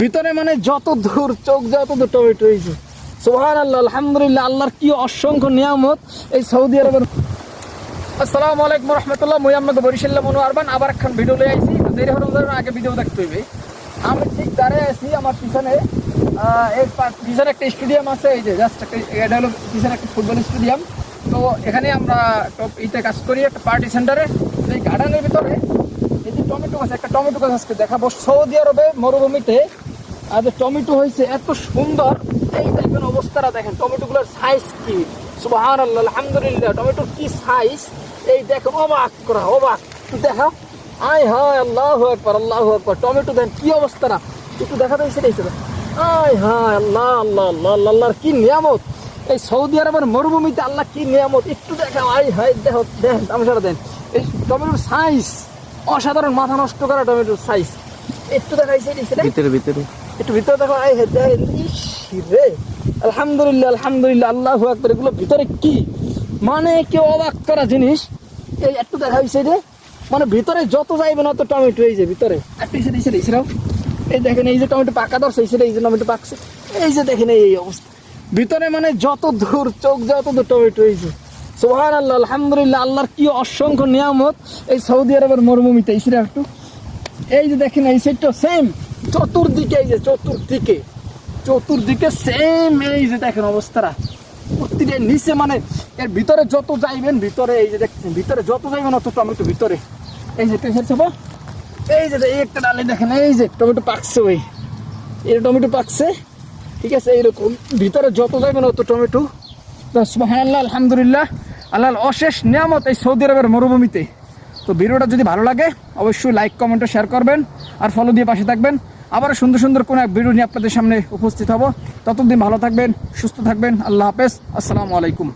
ভিতরে মানে যত দূর চোখ যত দূর টমেটো হয়েছে। সুবহানাল্লাহ, আলহামদুলিল্লাহ, আল্লাহর কি অসংখ্য নিয়ামত এই সৌদি আরবের। আসসালামু আলাইকুম রহমতুল্লাহ। মুই আপনাকে বরিশাল্লাহ মনু আরবান আবার একখান ভিডিও লয়ে আইছি। তো দেরি হওয়ার আগে ভিডিও দেখতে হইবে। আমি ঠিক দাঁড়িয়ে আছি, আমার পিছনে পিছনে একটা স্টেডিয়াম আছে, এই যে জাস্ট একটা, এটা হলো পিছনে একটা ফুটবল স্টেডিয়াম। তো এখানে আমরা ইতে কাজ করি একটা পার্টি সেন্টারে। এই গার্ডেনের ভিতরে এই যে টমেটো গাছ, একটা টমেটো গাছ আজকে দেখাবো সৌদি আরবে মরুভূমিতে। আর যে টমেটো হয়েছে এত সুন্দর, এই দেখেন অবস্থাটা, দেখেন টমেটোগুলোর সাইজ কি। সুবহানাল্লাহ, আলহামদুলিল্লাহ, টমেটোর কি সাইজ এই দেখেন, অবাক করা, অবাক। দেখা, আয় হায়, আল্লাহু আকবার, আল্লাহু আকবার, টমেটো দেখেন কি অবস্থাটা, একটু দেখা যায় সেটাই ছিল। আয় হায়, আল্লাহ আল্লাহ আল্লাহ আল্লাহ, আল্লাহর কি নিয়ামত এই সৌদি আরবের মরুভূমিতে, আল্লাহ কি নিয়ামত একটু দেখা। আয় হায়, দেখো দেখেন তামাশাটা দেন, এই টমেটোর সাইজ অসাধারণ, মাথা নষ্ট করা টমেটোর সাইজ। একটু দেখাইছে ভিতরে ভিতরে, একটু ভিতরে দেখো। আয় হায়, দেখেন রে, আলহামদুলিল্লাহ আলহামদুলিল্লাহ, আল্লাহু আকবার, এগুলো ভিতরে কি মানে কি অবাক করা জিনিস। এই একটু দেখা হয়েছে রে, মানে ভিতরে যত যাইবে না তো টমেটো, এই যে ভিতরে একটু এই দেখেন, এই যে টমেটো পাকা ধরছে, এই যে টমেটো পাকছে, এই যে দেখেন এই অবস্থা ভিতরে, মানে যত দূর চোখ যত দূর টমেটো হয়েছে। সুবহানাল্লাহ, আলহামদুলিল্লাহ, আল্লাহর কি অসংখ্য নিয়ামত এই সৌদি আরবের মরুভূমিতে। এই একটু, এই যে দেখেন এই সাইডটা সেম, চতুর্দিকে, এই যে চতুর্দিকে সেম, এই যে দেখেন অবস্থাটা প্রতিটা নিচে, মানে এর ভিতরে যত যাইবেন, ভিতরে এই যে দেখছেন, ভিতরে যত যাইবেন অত টমেটো ভিতরে। এই যে এই যে এই একটা ডালে দেখেন, এই যে টমেটো পাকছে, ওই এটা টমেটো পাকছে, ঠিক আছে। এইরকম ভিতরে যত যাইবেন অত টমেটো। সুবহানাল্লাহ, আলহামদুলিল্লাহ, আল্লাহর অশেষ নিয়ামত এই সৌদি আরবের মরুভূমিতে। তো ভিডিওটা যদি ভালো লাগে অবশ্যই লাইক কমেন্ট শেয়ার করবেন আর ফলো দিয়ে পাশে থাকবেন। আবার সুন্দর সুন্দর কোনো এক ভিডিও নিয়ে আপনাদের সামনে উপস্থিত হব। ততদিন ভালো থাকবেন, সুস্থ থাকবেন। আল্লাহ হাফেজ, আসসালামু আলাইকুম।